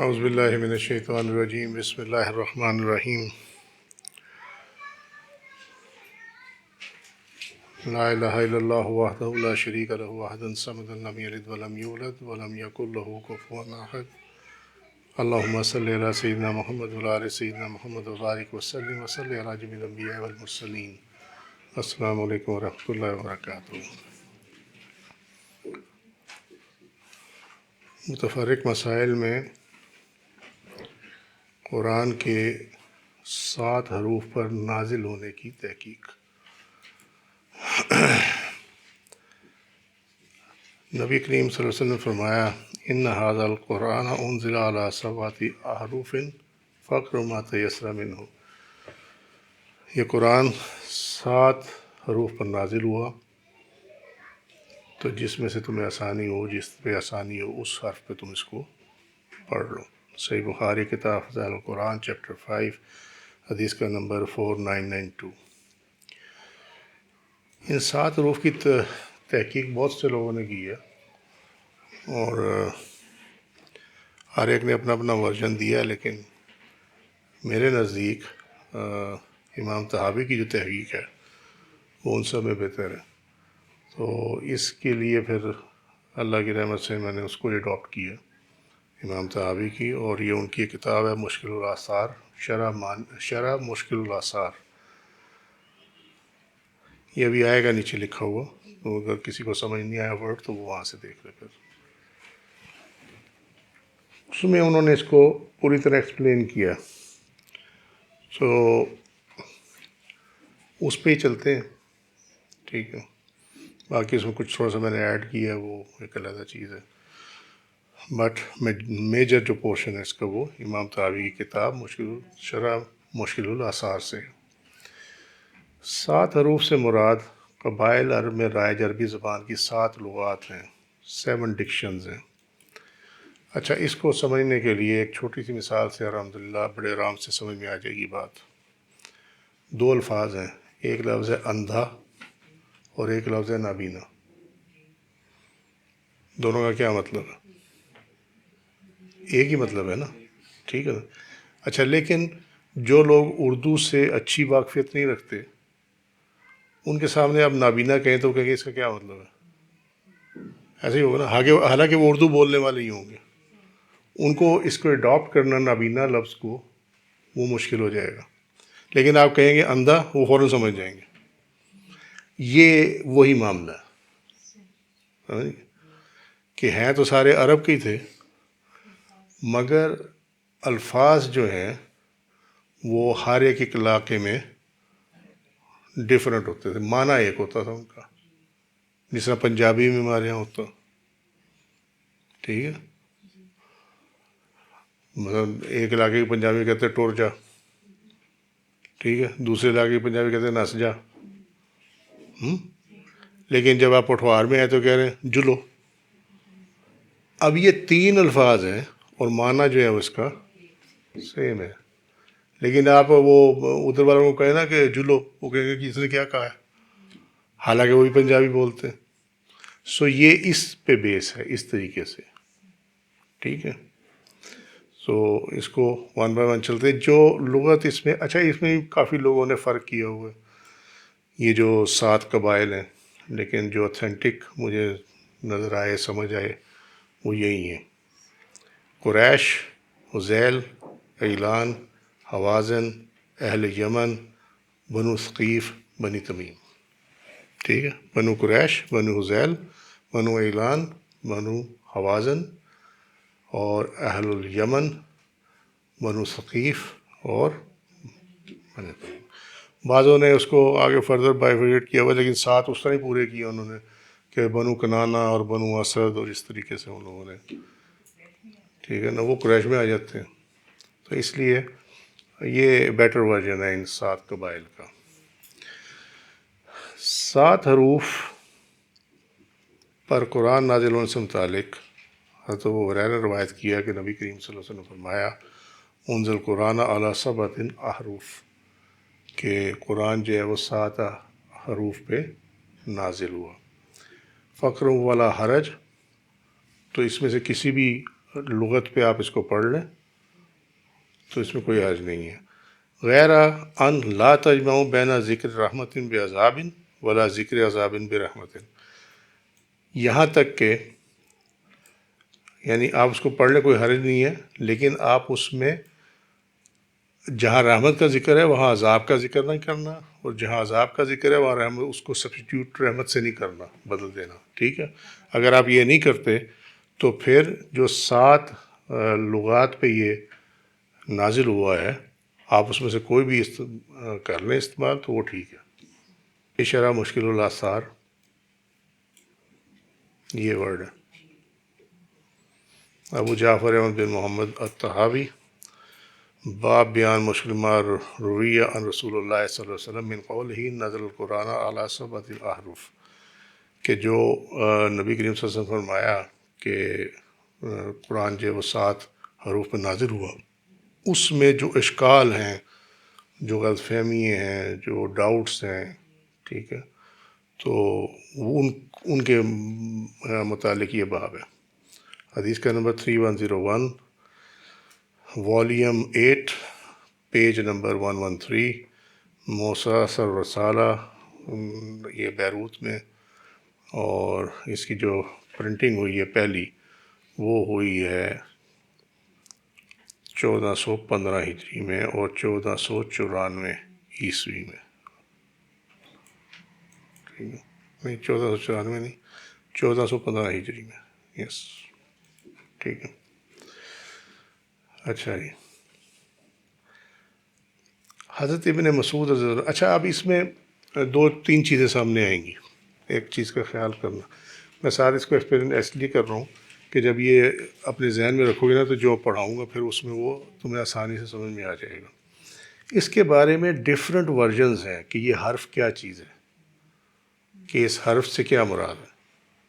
اعوذ باللہ من الشیطان الرجیم بسم اللہ الرحمن الرحیم لا الہ الا اللہ وحدہ لا شریک لہ احد الصمد لم یلد ولم یولد ولم یکن لہ کفوا احد اللہم صلی علی سیدنا محمد وعلی آل سیدنا محمد وبارک وسلم وصلی علی جمیع الانبیاء والمرسلین۔ السلام علیکم ورحمۃ اللہ وبرکاتہ۔ متفرق مسائل میں قرآن کے 7 حروف پر نازل ہونے کی تحقیق۔ نبی کریم صلی اللہ علیہ وسلم نے فرمایا ان ھذا القرآن انزل علی 7 احرف فاقرؤ ما تیسر منہ۔ یہ قرآن 7 حروف پر نازل ہوا، تو جس میں سے تمہیں آسانی ہو، جس پہ آسانی ہو اس حرف پہ تم اس کو پڑھ لو۔ صحیح بخاری کتاب فضائل القرآن چیپٹر 5 حدیث کا نمبر 4992۔ ان 7 حروف کی تحقیق بہت سے لوگوں نے کی ہے، اور ہر ایک نے اپنا اپنا ورژن دیا، لیکن میرے نزدیک امام طحاوی کی جو تحقیق ہے وہ ان سب میں بہتر ہے۔ تو اس کے لیے پھر اللہ کی رحمت سے میں نے اس کو اڈاپٹ کیا، امام طحاوی کی، اور یہ ان کی کتاب ہے مشکل الآثار، شرح مشکل الآثار۔ یہ ابھی آئے گا نیچے لکھا ہوا، تو اگر کسی کو سمجھ نہیں آیا ورڈ تو وہ وہاں سے دیکھ لے۔ پھر اس میں انہوں نے اس کو پوری طرح ایکسپلین کیا، تو اس پہ ہی چلتے ہیں، ٹھیک ہے۔ باقی اس میں کچھ تھوڑا سا میں نے ایڈ کیا ہے، وہ ایک علیحدہ چیز ہے، بٹ میجر جو پورشن ہے اس کا وہ امام طحاوی کی کتاب شرح مشکل الآثار سے۔ 7 حروف سے مراد قبائل عرب میں رائج عربی زبان کی 7 لغات ہیں، 7 ڈکشنز ہیں۔ اچھا، اس کو سمجھنے کے لیے ایک چھوٹی سی مثال سے الحمدللہ بڑے آرام سے سمجھ میں آ جائے گی بات۔ 2 الفاظ ہیں، ایک لفظ ہے اندھا اور ایک لفظ ہے نابینا۔ دونوں کا کیا مطلب ہے؟ ایک ہی مطلب ہے نا، ٹھیک ہے نا۔ اچھا، لیکن جو لوگ اردو سے اچھی واقفیت نہیں رکھتے، ان کے سامنے آپ نابینا کہیں تو کہیں گے اس کا کیا مطلب ہے؟ ایسے ہی ہوگا نا، حالانکہ وہ اردو بولنے والے ہی ہوں گے، ان کو اس کو اڈاپٹ کرنا نابینا لفظ کو وہ مشکل ہو جائے گا۔ لیکن آپ کہیں گے اندھا، وہ فوراً سمجھ جائیں گے۔ یہ وہی معاملہ ہے کہ ہیں تو سارے عرب کے ہی تھے، مگر الفاظ جو ہیں وہ ہر ایک علاقے میں ڈیفرنٹ ہوتے تھے، معنی ایک ہوتا تھا ان کا، جس طرح پنجابی میں ہمارے یہاں ہوتا، ٹھیک ہے۔ مثلاً ایک علاقے کی پنجابی کہتے ہیں ٹور جا، ٹھیک ہے، دوسرے علاقے کی پنجابی کہتے ہیں نس جا، لیکن جب آپ پٹھوار میں آئے تو کہہ رہے ہیں جلو۔ اب یہ 3 الفاظ ہیں اور معنی جو ہے اس کا سیم ہے، لیکن آپ وہ ادھر والوں کو کہیں نا کہ جلو، وہ کہیں گے کہ اس نے کیا کہا ہے، حالانکہ وہ بھی پنجابی بولتے ہیں۔ سو یہ اس پہ بیس ہے، اس طریقے سے، ٹھیک ہے۔ سو اس کو 1 بائی 1 چلتے ہیں۔ جو لغت اس میں، اچھا اس میں کافی لوگوں نے فرق کیا ہوا ہے، یہ جو 7 قبائل ہیں، لیکن جو اتھینٹک مجھے نظر آئے، سمجھ آئے، وہ یہی ہیں: قریش، حذیل، ایلان، حوازن، اہل یمن، بنو ثقیف، بنی تمیم، ٹھیک ہے۔ بنو قریش، بنو حذیل، بنو ایلان، بنو حوازن اور اہل الیمن، بنو ثقیف اور بنی تمیم۔ بعضوں نے اس کو آگے فردر بائیفرکیٹ کیا ہوا، لیکن 7 اس طرح ہی پورے کیا انہوں نے کہ بنو کنانا اور بنو اسد، اور اس طریقے سے ان لوگوں نے، ٹھیک ہے نا، وہ قریش میں آ جاتے ہیں۔ تو اس لیے یہ بیٹر ورژن ہے ان 7 قبائل کا۔ 7 حروف پر قرآن نازل ہونے سے متعلق حضرت ابو ہریرہ نے روایت کیا کہ نبی کریم صلی اللہ علیہ وسلم نے فرمایا انزل قرآن علی 7 احرف، کہ قرآن جو ہے وہ 7 حروف پہ نازل ہوا۔ فقر ولا حرج، تو اس میں سے کسی بھی لغت پہ آپ اس کو پڑھ لیں تو اس میں کوئی حرج نہیں ہے. غیر ان لا تجمعوا بین ذکر رحمت بعذاب ولا ذکر عذاب برحمت، یہاں تک کہ یعنی آپ اس کو پڑھ لیں کوئی حرج نہیں ہے، لیکن آپ اس میں جہاں رحمت کا ذکر ہے وہاں عذاب کا ذکر نہیں کرنا، اور جہاں عذاب کا ذکر ہے وہاں رحمت اس کو سبسٹیوٹ رحمت سے نہیں کرنا، بدل دینا. ٹھیک ہے، اگر آپ یہ نہیں کرتے تو پھر جو 7 لغات پہ یہ نازل ہوا ہے آپ اس میں سے کوئی بھی کر لیں استعمال تو وہ ٹھیک ہے. یہ شرح مشکل الاثار یہ ورڈ ہے. ابو جعفر احمد بن محمد الطحاوی، باب بیان مشکل ما رویہ عن رسول اللہ صلی اللہ علیہ وسلم من قولہ نزل القرآن علی 7 احرف، کہ جو نبی کریم صلی اللہ علیہ وسلم فرمایا کہ قرآن جو وہ 7 حروف پہ نازل ہوا، اس میں جو اشکال ہیں، جو غلط فہمییں ہیں، جو ڈاؤٹس ہیں، ٹھیک ہے، تو وہ ان کے متعلق یہ باب ہے. حدیث کا نمبر 3101، والیوم 8، پیج نمبر 113، موسیٰ الرسالہ، یہ بیروت میں، اور اس کی جو پرنٹنگ ہوئی ہے پہلی وہ ہوئی ہے 1415 ہجری میں اور 1494 عیسوی میں. نہیں 1494 نہیں، 1415 ہجری میں. یس ٹھیک ہے. اچھا جی، حضرت ابن مسعود رضی اللہ. اچھا اب اس میں 2-3 چیزیں سامنے آئیں گی، ایک چیز کا خیال کرنا. میں ساتھ اس کو ایکسپلین اس لیے کر رہا ہوں کہ جب یہ اپنے ذہن میں رکھو گے نا تو جو پڑھاؤں گا پھر اس میں وہ تمہیں آسانی سے سمجھ میں آ جائے گا. اس کے بارے میں ڈفرینٹ ورژنز ہیں کہ یہ حرف کیا چیز ہے، کہ اس حرف سے کیا مراد ہے.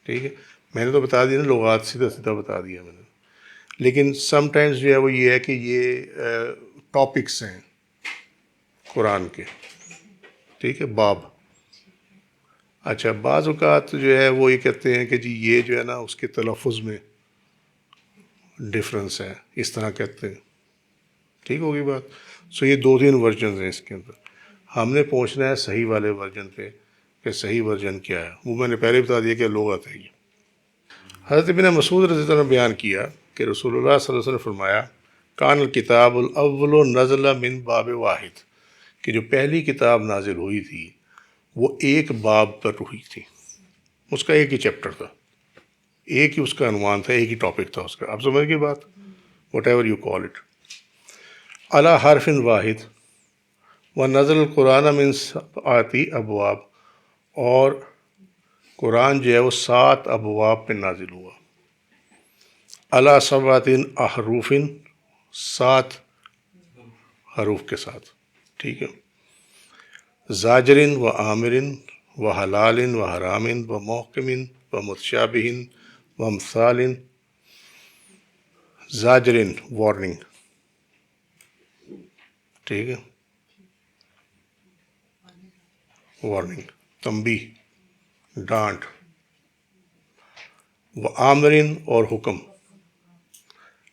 ٹھیک ہے، میں نے تو بتا دیا نا لغات، سیدھا سیدھا بتا دیا میں نے، لیکن سم ٹائمز جو ہے وہ یہ ہے کہ یہ ٹاپکس ہیں قرآن کے. ٹھیک ہے، باب. اچھا بعض اوقات جو ہے وہ یہ کہتے ہیں کہ جی یہ جو ہے نا اس کے تلفظ میں ڈفرینس ہے، اس طرح کہتے ہیں. ٹھیک ہوگی بات. سو یہ 2-3 ورژنز ہیں اس کے اندر. ہم نے پہنچنا ہے صحیح والے ورژن پہ کہ صحیح ورژن کیا ہے. وہ میں نے پہلے بتا دیا کہ لغت ہے یہ. حضرت ابن مسعود رضی اللہ عنہ نے بیان کیا کہ رسول اللہ صلی اللہ علیہ وسلم نے فرمایا کان الکتاب الاول نزل من باب واحد، کہ جو پہلی کتاب نازل ہوئی تھی وہ ایک باب پر ہوئی تھی، اس کا ایک ہی چیپٹر تھا، ایک ہی اس کا عنوان تھا، ایک ہی ٹاپک تھا اس کا. آپ سمجھ گئے بات، whatever you call it. علی حرف واحد و نزل القرآن من 7 ابواب، اور قرآن جو ہے وہ 7 ابواب پہ نازل ہوا. علی 7 احروف، 7 حروف کے ساتھ. ٹھیک ہے. زاجرن و عامرن و حلال و حرام و محکم و متشابہ و امثال. زاجرن وارننگ، ٹھیک ہے، وارننگ، تنبیہ، ڈانٹ. و عامرن اور حکم،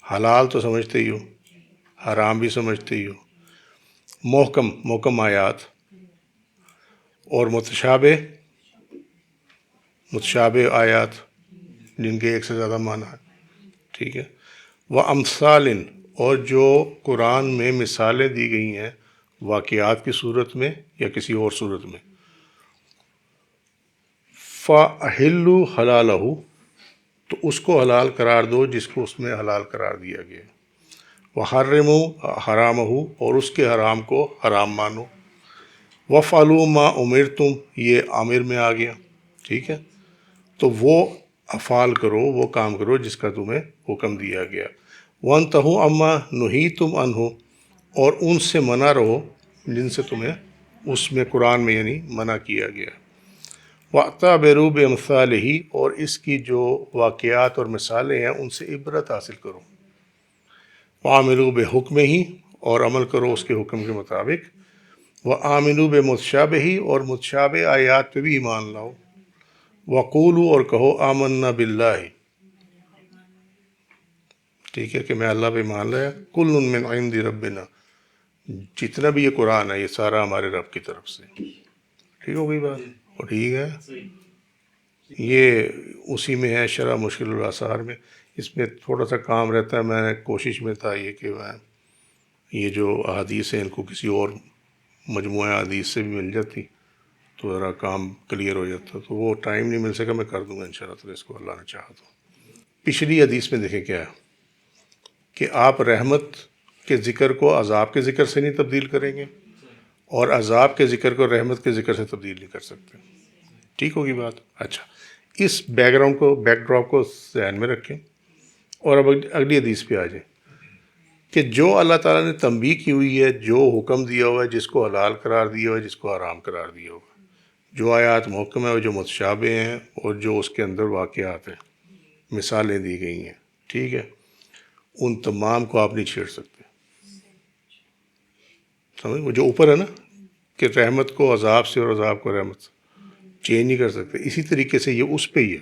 حلال تو سمجھتے ہی ہو، حرام بھی سمجھتے ہی ہو. محکم آیات، اور متشابہ آیات جن کے ایک سے زیادہ معنی ہے. ٹھیک ہے. وہ امثال، اور جو قرآن میں مثالیں دی گئی ہیں واقعات کی صورت میں یا کسی اور صورت میں. فَأَحِلُّوا حَلَالَهُ، تو اس کو حلال قرار دو جس کو اس میں حلال قرار دیا گیا. وَحَرِّمُوا حَرَامَهُ، اور اس کے حرام کو حرام مانو. وَفْعَلُوا مَا أُمِرْتُمْ، یہ عامر میں آ گیا. ٹھیک ہے، تو وہ افعال کرو، وہ کام کرو جس کا تمہیں حکم دیا گیا. وَانْتَهُوا عَمَّا نُهِیتُمْ عَنْهُ، اور ان سے منع رہو جن سے تمہیں اس میں قرآن میں یعنی منع کیا گیا. وَاعْتَبِرُوا بِأَمْثَالِهِ، اور اس کی جو واقعات اور مثالیں ہیں ان سے عبرت حاصل کرو. وَعَمِلُوا بِحُکْمِهِ، اور عمل کرو اس کے حکم کے مطابق. وَآمِنُوا بِمُتَشَابِهِ، اور متشابہ آیات پہ بھی ایمان لاؤ. وَقُولُوا، اور کہو آمنا باللہ، ٹھیک ہے، کہ میں اللہ پہ مان لایا، کل من عند ربنا، جتنا بھی یہ قرآن ہے یہ سارا ہمارے رب کی طرف سے. ٹھیک ہو گئی بات؟ اور ٹھیک ہے، یہ اسی میں ہے شرح مشکل الآثار میں. اس میں تھوڑا سا کام رہتا ہے، میں کوشش میں تھا یہ کہ میں یہ جو احادیث ہیں ان کو کسی اور مجموعہ احادیث سے بھی مل جاتی تو ذرا کام کلیئر ہو جاتا، تو وہ ٹائم نہیں مل سکا. میں کر دوں گا انشاءاللہ تعالیٰ اس کو اللہ نے چاہا تو. پچھلی حدیث میں دیکھیں کیا ہے کہ آپ رحمت کے ذکر کو عذاب کے ذکر سے نہیں تبدیل کریں گے، اور عذاب کے ذکر کو رحمت کے ذکر سے تبدیل نہیں کر سکتے. ٹھیک ہوگی بات؟ اچھا، اس بیک گراؤنڈ کو، بیک ڈراپ کو ذہن میں رکھیں، اور اب اگلی حدیث پہ آ جائیں کہ جو اللہ تعالیٰ نے تنبیہ کی ہوئی ہے، جو حکم دیا ہوا ہے، جس کو حلال قرار دیا ہوا ہے، جس کو حرام قرار دیا ہوا ہے، جو آیات محکم ہے اور جو متشابہ ہیں اور جو اس کے اندر واقعات ہیں، مثالیں دی گئی ہیں، ٹھیک ہے، ان تمام کو آپ نہیں چھیڑ سکتے. سمجھ؟ وہ جو اوپر ہے نا کہ رحمت کو عذاب سے اور عذاب کو رحمت سے چینج نہیں کر سکتے، اسی طریقے سے یہ اس پہ ہی ہے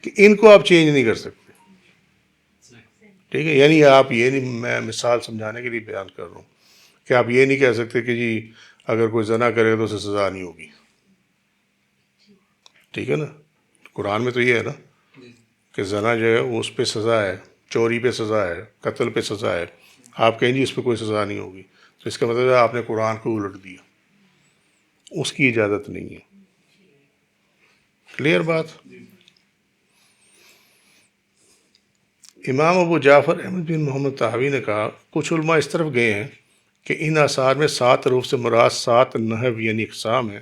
کہ ان کو آپ چینج نہیں کر سکتے. ٹھیک ہے، یعنی آپ یہ نہیں، میں مثال سمجھانے کے لیے بیان کر رہا ہوں کہ آپ یہ نہیں کہہ سکتے کہ جی اگر کوئی زنا کرے تو اسے سزا نہیں ہوگی. ٹھیک ہے نا، قرآن میں تو یہ ہے نا کہ زنا جو ہے اس پہ سزا ہے، چوری پہ سزا ہے، قتل پہ سزا ہے. آپ کہیں جی اس پہ کوئی سزا نہیں ہوگی، تو اس کا مطلب ہے آپ نے قرآن کو الٹ دیا. اس کی اجازت نہیں ہے. کلیئر بات؟ امام ابو جعفر احمد بن محمد طحاوی نے کہا کچھ علماء اس طرف گئے ہیں کہ ان آثار میں 7 حروف سے مراد 7 نحو یعنی اقسام ہیں،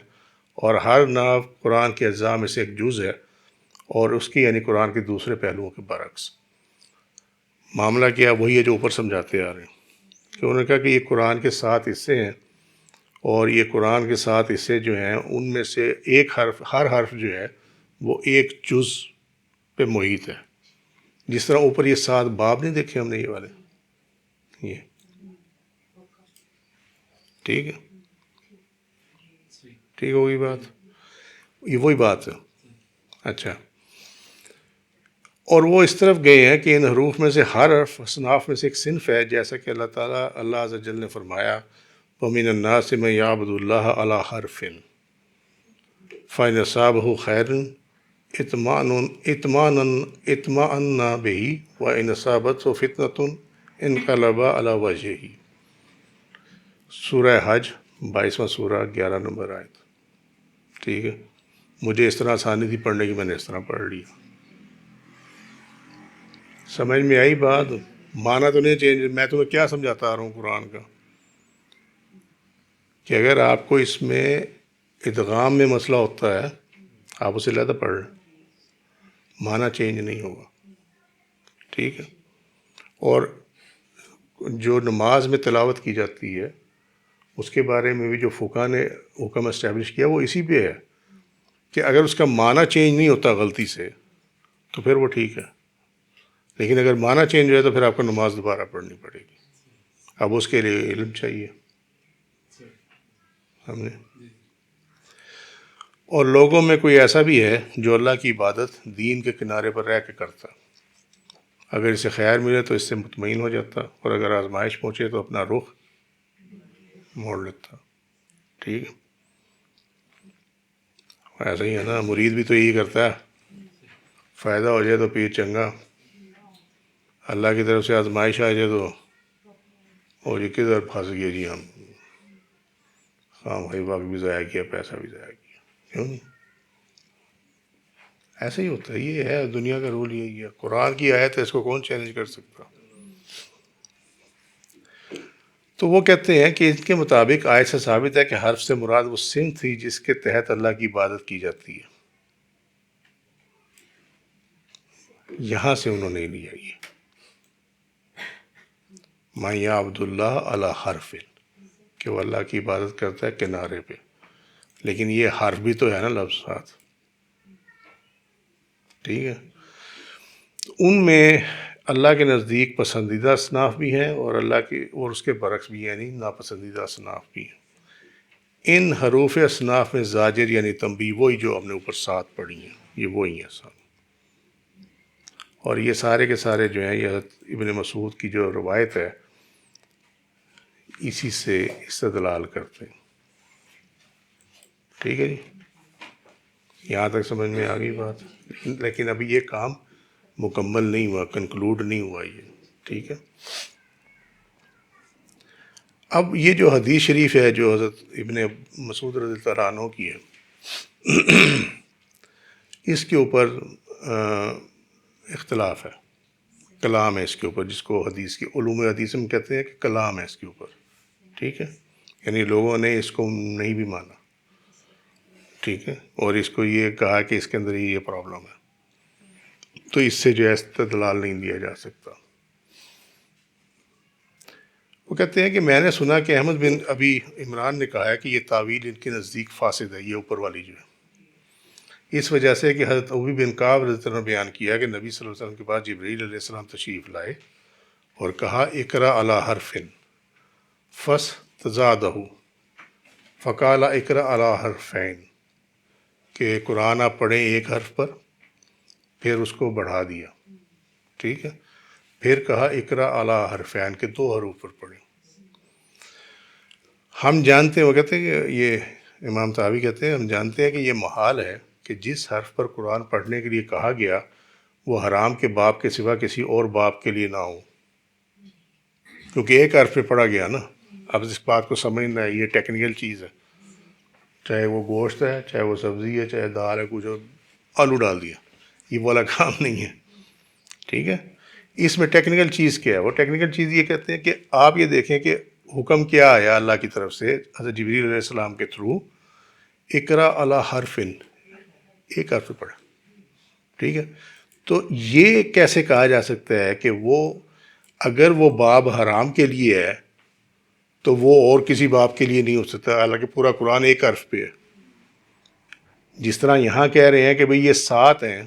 اور ہر نحو قرآن کے اجزاء میں سے ایک جز ہے، اور اس کی یعنی قرآن کے دوسرے پہلوؤں کے برعکس. معاملہ کیا وہی ہے جو اوپر سمجھاتے آ رہے ہیں کہ انہوں نے کہا کہ یہ قرآن کے 7 حصے ہیں، اور یہ قرآن کے 7 حصے جو ہیں ان میں سے ایک حرف، ہر حرف جو ہے وہ ایک جز پہ محیط ہے. جس طرح اوپر یہ 7 باب نہیں دیکھے ہم نے، یہ والے، یہ ٹھیک ہے، ٹھیک ہوگی بات؟ یہ وہی بات ہے. اچھا، اور وہ اس طرف گئے ہیں کہ ان حروف میں سے ہر حرف اصناف میں سے ایک صنف ہے، جیسا کہ اللہ عز و جل نے فرمایا وَمِنَ النَّاسِ مَن يَعْبُدُ اللَّهَ عَلَىٰ حَرْفٍ فَإِنْ أَصَابَهُ خَيْرٌ اطمأنَّ بِهِ وَإِنْ أَصَابَتْهُ فِتْنَةٌ انقلب علی وجہہ. سورہ حج 22واں سورہ 11 نمبر آیت. ٹھیک ہے، مجھے اس طرح آسانی تھی پڑھنے کی، میں نے اس طرح پڑھ لیا. سمجھ میں آئی بات؟ معنی تو نہیں چینج. میں تمہیں کیا سمجھاتا آ رہا ہوں قرآن کا کہ اگر آپ کو اس میں ادغام میں مسئلہ ہوتا ہے آپ اسے علیحدہ پڑھ لیں، معنی چینج نہیں ہوگا. ٹھیک ہے، اور جو نماز میں تلاوت کی جاتی ہے اس کے بارے میں بھی جو فقہا نے حکم اسٹیبلش کیا وہ اسی پہ ہے کہ اگر اس کا معنی چینج نہیں ہوتا غلطی سے تو پھر وہ ٹھیک ہے، لیکن اگر معنی چینج ہو تو پھر آپ کو نماز دوبارہ پڑھنی پڑے گی. اب اس کے لیے علم چاہیے ہم نے. اور لوگوں میں کوئی ایسا بھی ہے جو اللہ کی عبادت دین کے کنارے پر رہ کے کرتا، اگر اسے خیر ملے تو اس سے مطمئن ہو جاتا، اور اگر آزمائش پہنچے تو اپنا رخ موڑ لیتا. ٹھیک ہے، ایسا ہی ہے نا، مرید بھی تو یہی کرتا ہے، فائدہ ہو جائے تو پیر چنگا، اللہ کی طرف سے آزمائش آ جائے تو اور یہ کدھر پھنس گئے جی ہم، ہاں بھائی وقت بھی ضائع کیا، پیسہ بھی ضائع کیا. کیوں نہیں؟ ایسا ہی ہوتا ہے، یہ ہے دنیا کا رول، یہی ہے. قرآن کی آیت ہے، اس کو کون چیلنج کر سکتا؟ تو وہ کہتے ہیں کہ ان کے مطابق آیت سے ثابت ہے کہ حرف سے مراد وہ صنف تھی جس کے تحت اللہ کی عبادت کی جاتی ہے. یہاں سے انہوں نے لیا یہ مَن یعبد اللہ علی حرف، کہ وہ اللہ کی عبادت کرتا ہے کنارے پہ. لیکن یہ حرف بھی تو ہے نا لفظ ساتھ. ٹھیک ہے، ان میں اللہ کے نزدیک پسندیدہ اصناف بھی ہیں اور اللہ کے اور اس کے برعکس بھی، یعنی ناپسندیدہ اصناف بھی ہیں. ان حروف اصناف میں زاجر یعنی تنبیہ وہی جو ہم نے اوپر 7 پڑھی ہیں، یہ وہی ہیں سب. اور یہ سارے کے سارے جو ہیں یہ حضرت ابن مسعود کی جو روایت ہے اسی سے استدلال کرتے ہیں. ٹھیک ہے جی، یہاں تک سمجھ میں آ گئی بات. لیکن ابھی یہ کام مکمل نہیں ہوا، کنکلوڈ نہیں ہوا یہ. ٹھیک ہے، اب یہ جو حدیث شریف ہے جو حضرت ابن مسعود رضی اللہ عنہ کی ہے، اس کے اوپر اختلاف ہے، کلام ہے اس کے اوپر، جس کو حدیث کی علوم حدیث میں کہتے ہیں کہ کلام ہے اس کے اوپر. ٹھیک ہے، یعنی لوگوں نے اس کو نہیں بھی مانا. ٹھیک ہے، اور اس کو یہ کہا کہ اس کے اندر یہ پرابلم ہے، تو اس سے جو ہے استدلال نہیں دیا جا سکتا. وہ کہتے ہیں کہ میں نے سنا کہ احمد بن ابی عمران نے کہا ہے کہ یہ تعویل ان کے نزدیک فاسد ہے، یہ اوپر والی جو ہے، اس وجہ سے کہ حضرت ابی بن کعب رضی اللہ عنہ نے بیان کیا کہ نبی صلی اللہ علیہ وسلم کے پاس جبرائیل علیہ السلام تشریف لائے اور کہا اقرا علی حرف فاستزادہ فقال اقرا علی حرفین، کہ قرآن آپ پڑھیں ایک حرف پر، پھر اس کو بڑھا دیا. ٹھیک ہے، پھر کہا اقرا علی حرفین، کے 2 حروف پر پڑھیں. ہم جانتے ہیں، وہ کہتے ہیں کہ یہ امام طحاوی کہتے ہیں ہم جانتے ہیں کہ یہ محال ہے کہ جس حرف پر قرآن پڑھنے کے لیے کہا گیا وہ حرام کے باب کے سوا کسی اور باب کے لیے نہ ہو، کیونکہ ایک حرف پہ پڑھا گیا نا. اب اس بات کو سمجھنا ہے، یہ ٹیکنیکل چیز ہے، چاہے وہ گوشت ہے، چاہے وہ سبزی ہے، چاہے دال ہے، کچھ آلو ڈال دیا، یہ والا کام نہیں ہے. ٹھیک ہے، اس میں ٹیکنیکل چیز کیا ہے؟ وہ ٹیکنیکل چیز یہ کہتے ہیں کہ آپ یہ دیکھیں کہ حکم کیا آیا اللہ کی طرف سے حضرت جبریل علیہ السلام کے تھرو، اقرا علی حرفن، ایک حرف پڑھا. ٹھیک ہے، تو یہ کیسے کہا جا سکتا ہے کہ وہ اگر وہ باب حرام کے لیے ہے تو وہ اور کسی باب کے لیے نہیں ہو سکتا، حالانکہ پورا قرآن ایک حرف پہ ہے. جس طرح یہاں کہہ رہے ہیں کہ بھئی یہ 7 ہیں،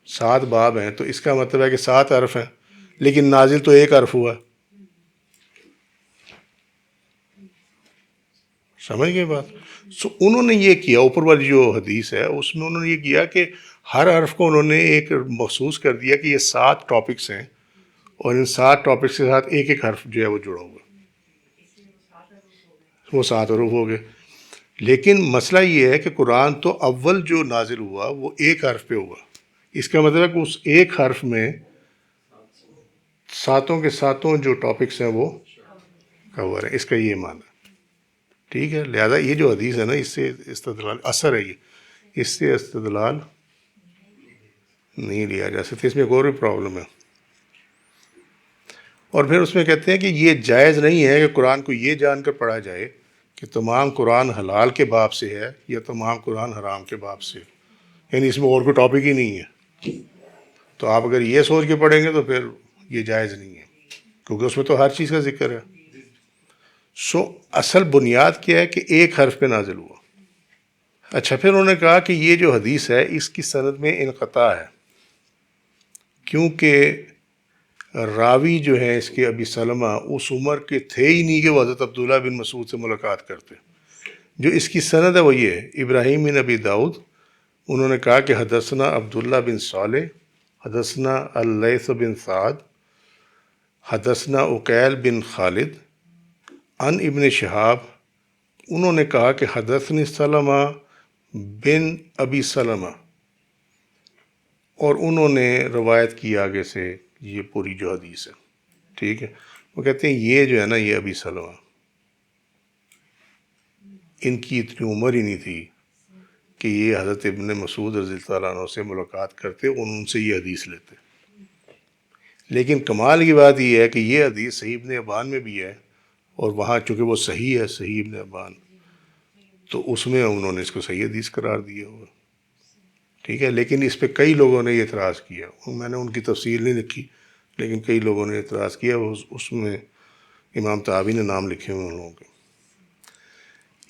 7 باب ہیں، تو اس کا مطلب ہے کہ 7 حرف ہیں، لیکن نازل تو ایک حرف ہوا. سمجھ گئے بات؟ انہوں نے یہ کیا، اوپر والی جو حدیث ہے اس میں انہوں نے یہ کیا کہ ہر حرف کو انہوں نے ایک محسوس کر دیا کہ یہ 7 ٹاپکس ہیں، اور ان 7 ٹاپکس کے ساتھ ایک ایک حرف جو ہے وہ جڑا ہوا، وہ 7 حروف ہو گئے. لیکن مسئلہ یہ ہے کہ قرآن تو اول جو نازل ہوا وہ ایک حرف پہ ہوا. اس کا مطلب ہے کہ اس ایک حرف میں 7 کے 7 جو ٹاپکس ہیں وہ کور ہیں. اس کا یہ معنی ہے. ٹھیک ہے، لہذا یہ جو حدیث ہے نا، اس سے استدلال اثر ہے، یہ اس سے استدلال نہیں لیا جا سکتا. اس میں ایک اور بھی پرابلم ہے. اور پھر اس میں کہتے ہیں کہ یہ جائز نہیں ہے کہ قرآن کو یہ جان کر پڑھا جائے کہ تمام قرآن حلال کے باب سے ہے یا تمام قرآن حرام کے باب سے، یعنی اس میں اور کوئی ٹاپک ہی نہیں ہے. تو آپ اگر یہ سوچ کے پڑھیں گے تو پھر یہ جائز نہیں ہے، کیونکہ اس میں تو ہر چیز کا ذکر ہے. اصل بنیاد کیا ہے کہ ایک حرف پہ نازل ہوا. اچھا، پھر انہوں نے کہا کہ یہ جو حدیث ہے اس کی سند میں انقطاع ہے، کیونکہ راوی جو ہے اس کے ابی سلمہ اس عمر کے تھے ہی نہیں کہ وہ حضرت عبداللہ بن مسعود سے ملاقات کرتے. جو اس کی سند ہے وہ یہ ہے، ابراہیم بن ابی داؤد انہوں نے کہا کہ حدثنا عبداللہ بن صالح، حدثنا اللیث بن سعد، حدثنا عقیل بن خالد عن ابن شہاب. انہوں نے کہا کہ حدثنی سلمہ بن ابی سلمہ، اور انہوں نے روایت کی آگے سے یہ پوری جو حدیث ہے. ٹھیک ہے، وہ کہتے ہیں یہ جو ہے نا، یہ ابی سلمہ، ان کی اتنی عمر ہی نہیں تھی کہ یہ حضرت ابن مسعود رضی اللہ عنہ سے ملاقات کرتے اور ان سے یہ حدیث لیتے. لیکن کمال کی بات یہ ہے کہ یہ حدیث صحیح ابن حبان میں بھی ہے، اور وہاں چونکہ وہ صحیح ہے، صحیح ابن حبان، تو اس میں انہوں نے اس کو صحیح حدیث قرار دیا ہوا. ٹھیک ہے، لیکن اس پہ کئی لوگوں نے یہ اعتراض کیا. میں نے ان کی تفصیل نہیں لکھی، لیکن کئی لوگوں نے اعتراض کیا. اس میں امام طحاوی نے نام لکھے ہوئے ان لوگوں کے.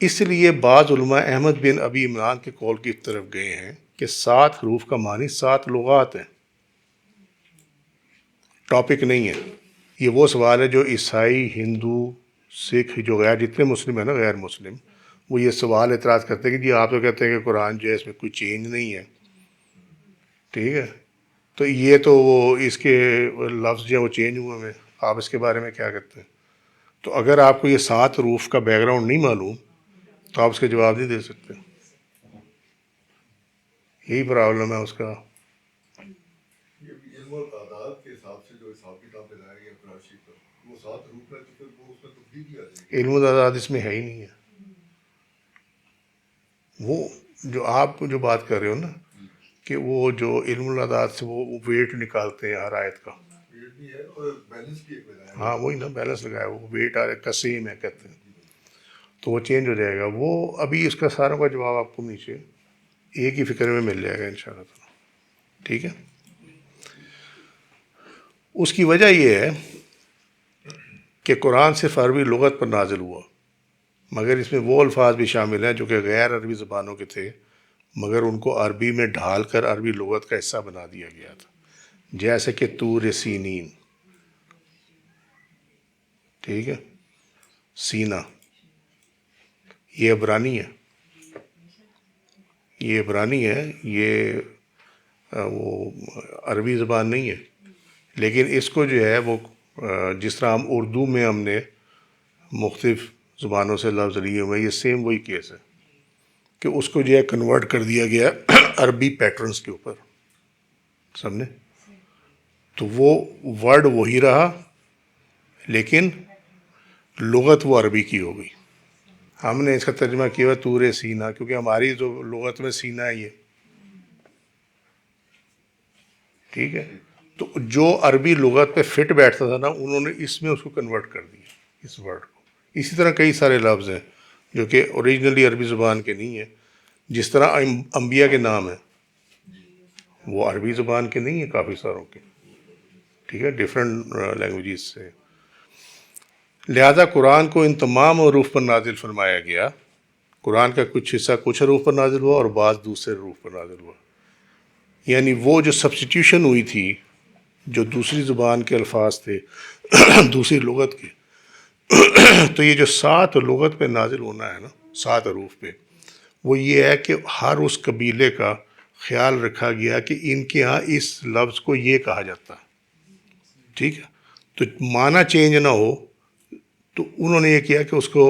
اس لیے بعض علماء احمد بن ابی عمران کے قول کی طرف گئے ہیں کہ 7 حروف کا معنی 7 لغات ہیں، ٹاپک نہیں ہے. یہ وہ سوال ہے جو عیسائی، ہندو، سکھ، جو غیر جتنے مسلم ہیں نا، غیر مسلم، وہ یہ سوال اعتراض کرتے ہیں کہ جی آپ تو کہتے ہیں کہ قرآن جو ہے اس میں کوئی چینج نہیں ہے. ٹھیک ہے، تو یہ تو وہ اس کے لفظ جو وہ چینج ہوئے ہیں، آپ اس کے بارے میں کیا کہتے ہیں؟ تو اگر آپ کو یہ 7 حروف کا بیک گراؤنڈ نہیں معلوم تو آپ اس کے جواب نہیں دے سکتے. یہی پرابلم ہے اس کا. علم اور تعداد کے حساب سے جو حساب کتاب بنایا گیا قرآن شریف پر، وہ 7 حروف ہے تو پھر وہ اس میں تبدیلی آ جائے گی. علم و تعداد اس میں ہے ہی نہیں ہے. وہ جو آپ جو بات کر رہے ہو نا کہ وہ جو علم العداد سے وہ ویٹ نکالتے ہیں ہر آیت کا، پیریڈ بھی ہے اور بیلنس بھی ایک بنایا ہاں وہی نا بیلنس لگایا وہ ویٹ ہر ایک کا سیم ہے کہتے ہیں، تو وہ چینج ہو جائے گا. وہ ابھی اس کا ساروں کا جواب آپ کو نیچے ایک ہی فکر میں مل جائے گا انشاءاللہ تعالیٰ. ٹھیک ہے. اس کی وجہ یہ ہے کہ قرآن صرف عربی لغت پر نازل ہوا، مگر اس میں وہ الفاظ بھی شامل ہیں جو کہ غیر عربی زبانوں کے تھے، مگر ان کو عربی میں ڈھال کر عربی لغت کا حصہ بنا دیا گیا تھا، جیسے کہ طور سینین. ٹھیک ہے. سینا یہ عبرانی ہے، یہ عبرانی ہے، یہ وہ عربی زبان نہیں ہے. لیکن اس کو جو ہے وہ جس طرح ہم اردو میں ہم نے مختلف زبانوں سے لفظ لیے ہوئے، یہ سیم وہی کیس ہے کہ اس کو جو ہے کنورٹ کر دیا گیا عربی پیٹرنز کے اوپر. سمجھے؟ تو وہ ورڈ وہی رہا لیکن لغت وہ عربی کی ہو گئی. ہم نے اس کا ترجمہ کیا ہوا طور سینا، کیونکہ ہماری جو لغت میں سینا ہے یہ. ٹھیک ہے. تو جو عربی لغت پہ فٹ بیٹھتا تھا نا انہوں نے اس میں اس کو کنورٹ کر دیا اس ورڈ کو. اسی طرح کئی سارے لفظ ہیں جو کہ اوریجنلی عربی زبان کے نہیں ہیں. جس طرح انبیاء کے نام ہیں وہ عربی زبان کے نہیں ہیں کافی ساروں کے. ٹھیک ہے. ڈفرینٹ لینگویجز سے. لہذا قرآن کو ان تمام حروف پر نازل فرمایا گیا. قرآن کا کچھ حصہ کچھ حروف پر نازل ہوا اور بعض دوسرے حروف پر نازل ہوا. یعنی وہ جو سبسٹیوشن ہوئی تھی، جو دوسری زبان کے الفاظ تھے دوسری لغت کے، تو یہ جو 7 لغت پہ نازل ہونا ہے نا 7 حروف پہ، وہ یہ ہے کہ ہر اس قبیلے کا خیال رکھا گیا کہ ان کے ہاں اس لفظ کو یہ کہا جاتا ہے. ٹھیک ہے. تو معنی چینج نہ ہو، تو انہوں نے یہ کیا کہ اس کو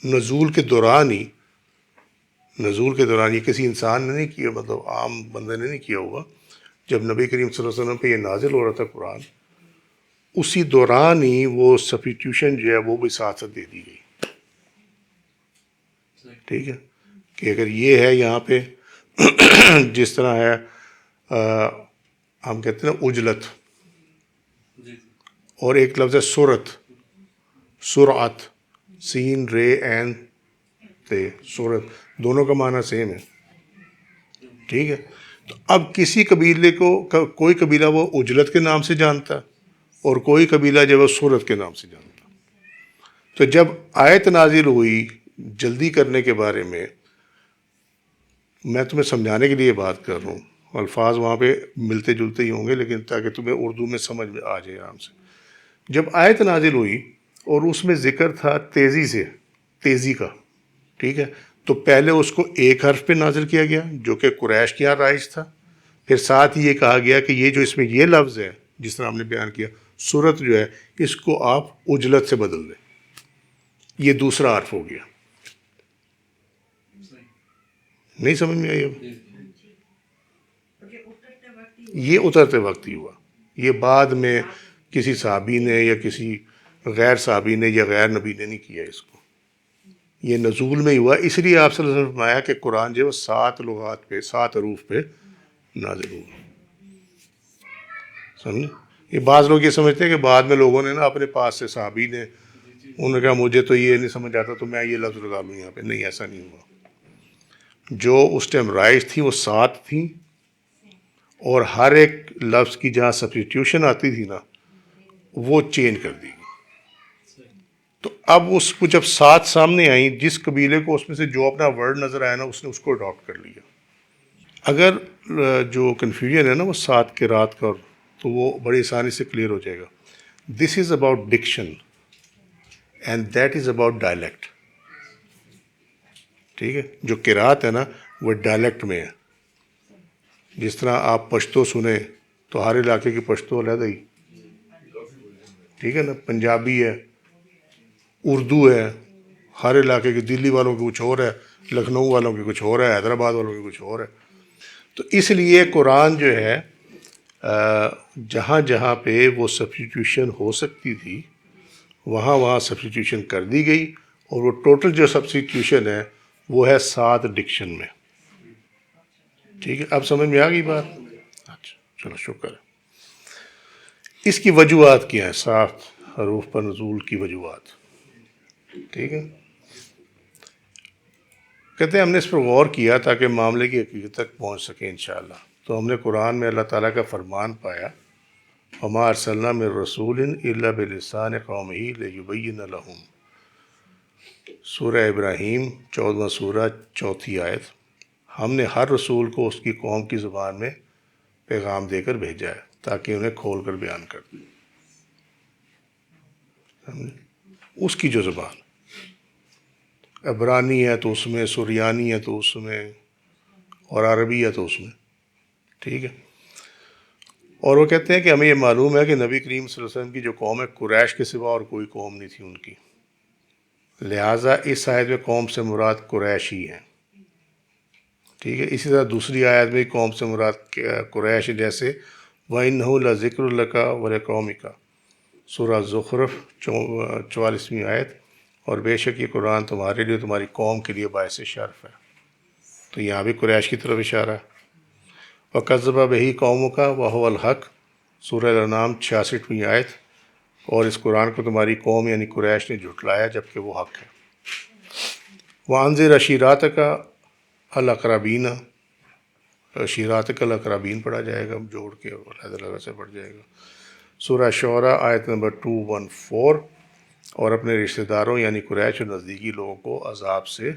نزول کے دوران یہ کسی انسان نے نہیں کیا، مطلب عام بندے نے نہیں کیا ہوگا. جب نبی کریم صلی اللہ علیہ وسلم پہ یہ نازل ہو رہا تھا قرآن، اسی دوران ہی وہ سبسٹیوشن جو ہے وہ بھی ساتھ ساتھ دے دی گئی. ٹھیک ہے. کہ اگر یہ ہے یہاں پہ جس طرح ہے ہم کہتے ہیں نا اجلت، اور ایک لفظ ہے سورت، سرعت، سین رے این تے، سورت، دونوں کا معنی سیم ہے. ٹھیک ہے. تو اب کسی قبیلے کو کوئی قبیلہ وہ اجلت کے نام سے جانتا اور کوئی قبیلہ جو ہے سورت کے نام سے جانتا. تو جب آیت نازل ہوئی جلدی کرنے کے بارے میں تمہیں سمجھانے کے لیے بات کر رہا ہوں، الفاظ وہاں پہ ملتے جلتے ہی ہوں گے لیکن تاکہ تمہیں اردو میں سمجھ میں آ جائے آرام سے. جب آیت نازل ہوئی اور اس میں ذکر تھا تیزی کا، ٹھیک ہے، تو پہلے اس کو ایک حرف پہ نازل کیا گیا جو کہ قریش کے یہاں رائج تھا. پھر ساتھ ہی یہ کہا گیا کہ یہ جو اس میں یہ لفظ ہے جس طرح ہم نے بیان کیا سورت جو ہے اس کو آپ اجلت سے بدل دیں. یہ دوسرا حرف ہو گیا. نہیں سمجھ میں آئی اب؟ یہ اترتے وقت ہی ہوا. یہ بعد میں کسی صحابی نے یا کسی غیر صحابی نے یا غیر نبی نے نہیں کیا اس کو. یہ نزول میں ہی ہوا. اس لیے آپ صلی اللہ علیہ وسلم نے فرمایا کہ قرآن جو ہے وہ 7 لغات پہ 7 حروف پہ نازل ہوا. سمجھے؟ یہ بعض لوگ یہ سمجھتے ہیں کہ بعد میں لوگوں نے نا اپنے پاس سے صحابی نے انہوں نے کہا مجھے تو یہ نہیں سمجھ آتا تو میں یہ لفظ لگا لوں یہاں پہ. نہیں، ایسا نہیں ہوا. جو اس ٹائم رائج تھی وہ 7 تھیں، اور ہر ایک لفظ کی جہاں سبسٹیوشن آتی تھی نا وہ چینج کر دی گئی. تو اب اس کو جب 7 سامنے آئیں، جس قبیلے کو اس میں سے جو اپنا ورڈ نظر آیا نا اس نے اس کو اڈاپٹ کر لیا. اگر جو کنفیوژن ہے نا وہ 7 کے رات کا، تو وہ بڑی آسانی سے کلیئر ہو جائے گا. This is about diction and that is about dialect. ٹھیک ہے. جو قرات ہے نا وہ ڈائلیکٹ میں ہے. جس طرح آپ پشتو سنیں تو ہر علاقے کی پشتو علیحدہ ہی، ٹھیک ہے نا، پنجابی ہے، اردو ہے، ہر علاقے کے، دلی والوں کی کچھ اور ہے، لکھنؤ والوں کی کچھ اور ہے، حیدرآباد والوں کی کچھ اور ہے. تو اس لیے قرآن جو ہے جہاں جہاں پہ وہ سبسٹیٹیوشن ہو سکتی تھی وہاں وہاں سبسٹیٹیوشن کر دی گئی، اور وہ ٹوٹل جو سبسٹیٹیوشن ہے وہ ہے 7 ڈکشن میں. ٹھیک ہے، اب سمجھ میں آ گئی بات؟ اچھا چلو شکر ہے. اس کی وجوہات کیا ہیں، 7 حروف پر نزول کی وجوہات. ٹھیک ہے، کہتے ہیں ہم نے اس پر غور کیا تاکہ معاملے کی حقیقت تک پہنچ سکیں انشاءاللہ. تو ہم نے قرآن میں اللہ تعالیٰ کا فرمان پایا، وما ارسلنا من رسول الا بلسان قومہ لیبین لہم. سورہ ابراہیم 14واں سورہ 4تھی آیت. ہم نے ہر رسول کو اس کی قوم کی زبان میں پیغام دے کر بھیجا ہے تاکہ انہیں کھول کر بیان کر دیں. اس کی جو زبان، عبرانی ہے تو اس میں، سریانی ہے تو اس میں، اور عربی ہے تو اس میں. ٹھیک ہے، اور وہ کہتے ہیں کہ ہمیں یہ معلوم ہے کہ نبی کریم صلی اللہ علیہ وسلم کی جو قوم ہے قریش کے سوا اور کوئی قوم نہیں تھی ان کی، لہٰذا اس آیت میں قوم سے مراد قریش ہی ہیں. ٹھیک ہے، اسی طرح دوسری آیت میں قوم سے مراد قریش، جیسے وَإِنَّهُ لَذِكْرٌ لَكَ وَلِقَوْمِكَ، سورہ زخرف 44ویں آیت. اور بے شک یہ قرآن تمہارے لیے، تمہاری قوم کے لیے باعث شرف ہے. تو یہاں بھی قریش کی طرف اشارہ ہے. وَكَذَّبَ بِهِ قَوْمُكَ وَهُوَ الْحَقُّ، سورہ الانعام 66ویں آیت. اور اس قرآن کو تمہاری قوم یعنی قریش نے جھٹلایا جبکہ وہ حق ہے. وَأَنذِرْ عَشِيرَتَكَ الْأَقْرَبِينَ، عشیراتک الاقربین پڑھا جائے گا جوڑ کے، اور حیدر سے پڑھ جائے گا. سورہ شعراء آیت نمبر 214. اور اپنے رشتہ داروں یعنی قریش اور نزدیکی لوگوں کو عذاب سے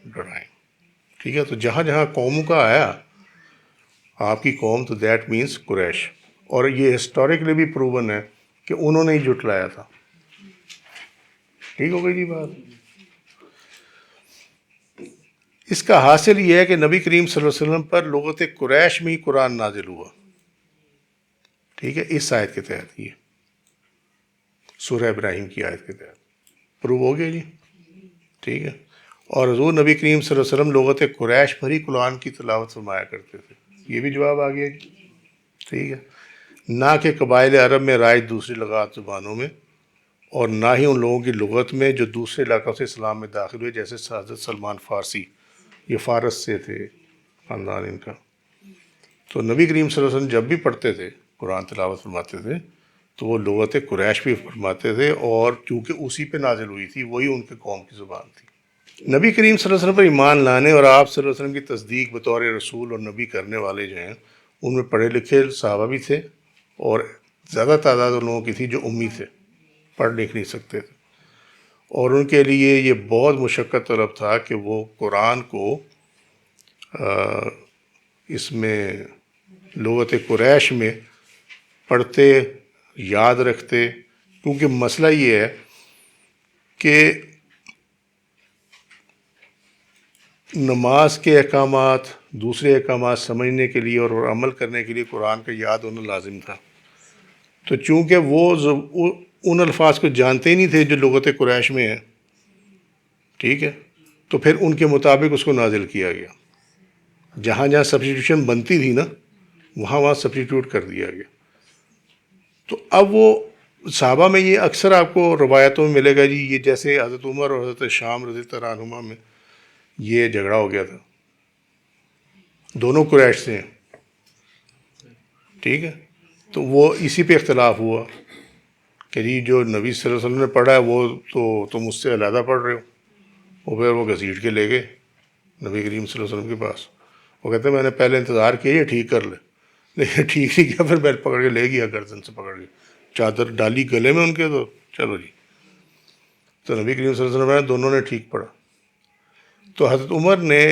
ڈرائیں. ٹھیک ہے، تو جہاں جہاں قوموں کا آیا آپ کی قوم، تو دیٹ مینس قریش. اور یہ ہسٹوریکلی بھی پروون ہے کہ انہوں نے ہی جھٹلایا تھا. ٹھیک ہو گئی جی بات؟ اس کا حاصل یہ ہے کہ نبی کریم صلی اللہ علیہ وسلم پر لغت قریش میں ہی قرآن نازل ہوا. ٹھیک ہے، اس آیت کے تحت، یہ سورہ ابراہیم کی آیت کے تحت پروو ہو گیا جی. ٹھیک ہے، اور حضور نبی کریم صلی اللہ علیہ وسلم لغت قریش پر ہی قرآن کی تلاوت فرمایا کرتے تھے. یہ بھی جواب آ گیا جی. ٹھیک ہے، نہ کہ قبائل عرب میں رائج دوسری لغات زبانوں میں، اور نہ ہی ان لوگوں کی لغت میں جو دوسرے علاقوں سے اسلام میں داخل ہوئے، جیسے حضرت سلمان فارسی، یہ فارس سے تھے خاندان ان کا. تو نبی کریم صلی اللہ علیہ وسلم جب بھی پڑھتے تھے، قرآن تلاوت فرماتے تھے، تو وہ لغت قریش بھی فرماتے تھے، اور چونکہ اسی پہ نازل ہوئی تھی وہی ان کے قوم کی زبان تھی. نبی کریم صلی اللہ علیہ وسلم پر ایمان لانے اور آپ صلی اللہ علیہ وسلم کی تصدیق بطور رسول اور نبی کرنے والے جو ہیں، ان میں پڑھے لکھے صحابہ بھی تھے، اور زیادہ تعداد ان لوگوں کی تھی جو امی تھے، پڑھ لکھ نہیں سکتے تھے. اور ان کے لیے یہ بہت مشقت طلب تھا کہ وہ قرآن کو اس میں لغت قریش میں پڑھتے، یاد رکھتے. کیونکہ مسئلہ یہ ہے کہ نماز کے احکامات، دوسرے احکامات سمجھنے کے لیے اور عمل کرنے کے لیے قرآن کا یاد ہونا لازم تھا. تو چونکہ وہ ان الفاظ کو جانتے ہی نہیں تھے جو لغت قریش میں ہیں، ٹھیک ہے، تو پھر ان کے مطابق اس کو نازل کیا گیا. جہاں جہاں سبسٹیٹیوشن بنتی تھی نا، وہاں وہاں سبسٹیٹیوٹ کر دیا گیا. تو اب وہ صحابہ میں یہ اکثر آپ کو روایتوں میں ملے گا جی، یہ جیسے حضرت عمر اور حضرت شام رضی اللہ عنہما میں یہ جھگڑا ہو گیا تھا، دونوں قریش سے ہیں. ٹھیک ہے، تو وہ اسی پہ اختلاف ہوا کہ جی جو نبی صلی اللہ علیہ وسلم نے پڑھا ہے وہ تو تم اس سے علیحدہ پڑھ رہے ہو. اور پھر وہ گھسیٹ کے لے گئے نبی کریم صلی اللہ علیہ وسلم کے پاس. وہ کہتے ہیں میں نے پہلے انتظار کیا یہ ٹھیک کر لے، لیکن ٹھیک نہیں کیا، پھر میں پکڑ کے لے گیا گردن سے پکڑ کے، چادر ڈالی گلے میں ان کے، تو چلو جی. تو نبی کریم صلی اللہ علیہ وسلم نے دونوں نے ٹھیک پڑھا. تو حضرت عمر نے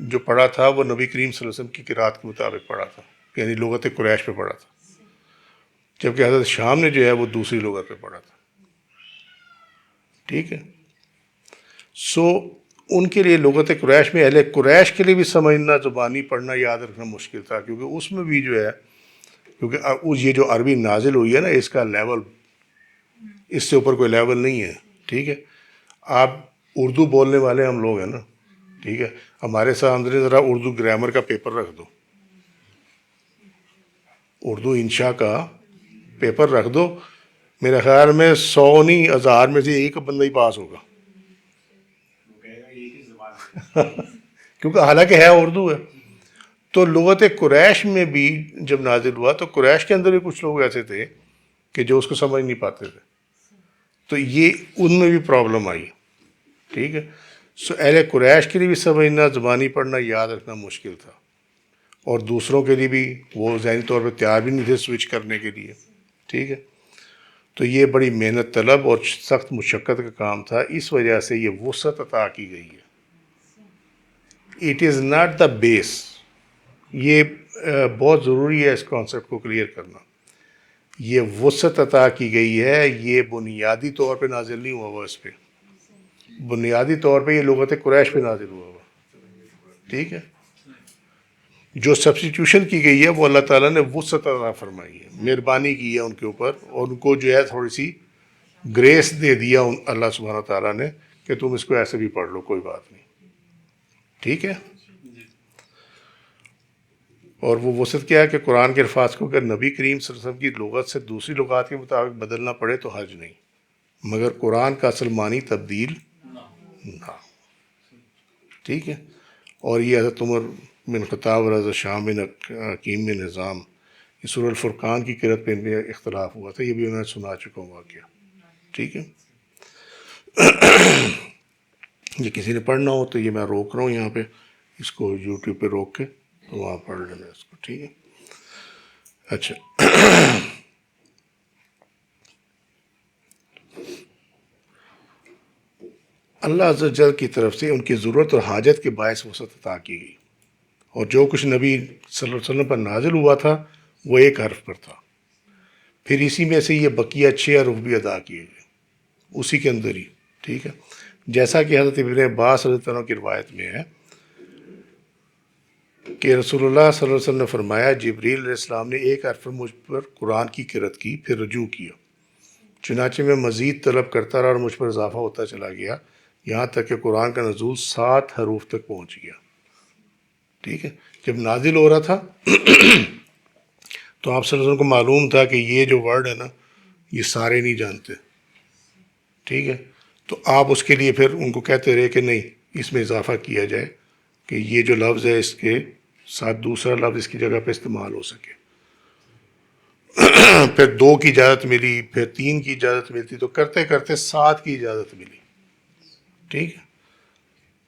جو پڑھا تھا وہ نبی کریم صلی اللہ علیہ وسلم کی قرات کے مطابق پڑھا تھا، یعنی لغت قریش پہ پڑھا تھا. جبکہ حضرت شام نے جو ہے وہ دوسری لغت پہ پڑھا تھا. ٹھیک ہے، سو ان کے لیے لغت قریش میں، اہل قریش کے لیے بھی سمجھنا، زبانی پڑھنا، یاد رکھنا مشکل تھا، کیونکہ اس میں بھی جو ہے کیونکہ یہ جو عربی نازل ہوئی ہے نا اس کا لیول اس سے اوپر کوئی لیول نہیں ہے. ٹھیک ہے, آپ اردو بولنے والے ہم لوگ ہیں نا, ٹھیک ہے, ہمارے سامنے ذرا اردو گرامر کا پیپر رکھ دو, اردو انشاء کا پیپر رکھ دو, میرے خیال میں 100 نہیں 1000 میں سے ایک بندہ ہی پاس ہوگا. کیونکہ حالانکہ ہے اردو ہے. تو لغت قریش میں بھی جب نازل ہوا تو قریش کے اندر بھی کچھ لوگ ایسے تھے کہ جو اس کو سمجھ نہیں پاتے تھے, تو یہ ان میں بھی پرابلم آئی. ٹھیک ہے, سو اہل قریش کے لیے بھی سمجھنا زبانی پڑھنا یاد رکھنا مشکل تھا, اور دوسروں کے لیے بھی وہ ذہنی طور پہ تیار بھی نہیں تھے سوئچ کرنے کے لیے. ٹھیک ہے, تو یہ بڑی محنت طلب اور سخت مشقت کا کام تھا, اس وجہ سے یہ وسعت عطا کی گئی ہے. اٹ از ناٹ دا بیس. یہ بہت ضروری ہے اس کانسیپٹ کو کلیئر کرنا. یہ وسعت عطا کی گئی ہے, یہ بنیادی طور پہ نازل نہیں ہوا ہوا اس پہ, بنیادی طور پہ یہ لغت قریش پہ نازل ہوا ہوا. ٹھیک ہے, جو سبسٹیٹیوشن کی گئی ہے وہ اللہ تعالیٰ نے وسعت عطا فرمائی ہے, مہربانی کی ہے ان کے اوپر, اور ان کو جو ہے تھوڑی سی گریس دے دیا اللہ سبحانہ تعالیٰ نے کہ تم اس کو ایسے بھی پڑھ لو, کوئی بات نہیں. ٹھیک ہے, اور وہ وسعت کیا ہے کہ قرآن کے الفاظ کو اگر نبی کریم صلی اللہ علیہ وسلم کی لغت سے دوسری لغات کے مطابق بدلنا پڑے تو حرج نہیں, مگر قرآن کا اصل معنی تبدیل نہ. ٹھیک ہے, اور یہ حضرت عمر بن خطاب اور حضرت شام بن حکیم بن نظام, یہ سورہ الفرقان کی قرأت پہ ان میں اختلاف ہوا تھا, یہ بھی میں سنا چکا ہوں واقعہ. ٹھیک ہے, یہ کسی نے پڑھنا ہو تو یہ میں روک رہا ہوں یہاں پہ, اس کو یوٹیوب پہ روک کے تو وہاں پڑھ لینا اس کو. ٹھیک ہے, اچھا. اللہ عز و جل کی طرف سے ان کی ضرورت اور حاجت کے باعث وسعت عطا کی گئی, اور جو کچھ نبی صلی اللہ علیہ وسلم پر نازل ہوا تھا وہ ایک حرف پر تھا. پھر اسی میں سے یہ بقیہ 6 حروف بھی ادا کیے گئے اسی کے اندر ہی. ٹھیک ہے, جیسا کہ حضرت ابن عباس رضی اللہ عنہ کی روایت میں ہے کہ رسول اللہ صلی اللہ علیہ وسلم نے فرمایا, جبریل علیہ السلام نے ایک حرف پر مجھ پر قرآن کی قرأت کی, پھر رجوع کیا, چنانچہ میں مزید طلب کرتا رہا اور مجھ پر اضافہ ہوتا چلا گیا, یہاں تک کہ قرآن کا نزول 7 حروف تک پہنچ گیا. ٹھیک ہے, جب نازل ہو رہا تھا تو آپ صلی اللہ علیہ وسلم کو معلوم تھا کہ یہ جو ورڈ ہے نا یہ سارے نہیں جانتے. ٹھیک ہے, تو آپ اس کے لیے پھر ان کو کہتے رہے کہ نہیں اس میں اضافہ کیا جائے کہ یہ جو لفظ ہے اس کے ساتھ دوسرا لفظ اس کی جگہ پہ استعمال ہو سکے. پھر 2 کی اجازت ملی, پھر 3 کی اجازت ملتی, تو کرتے کرتے 7 کی اجازت ملی. ٹھیک ہے,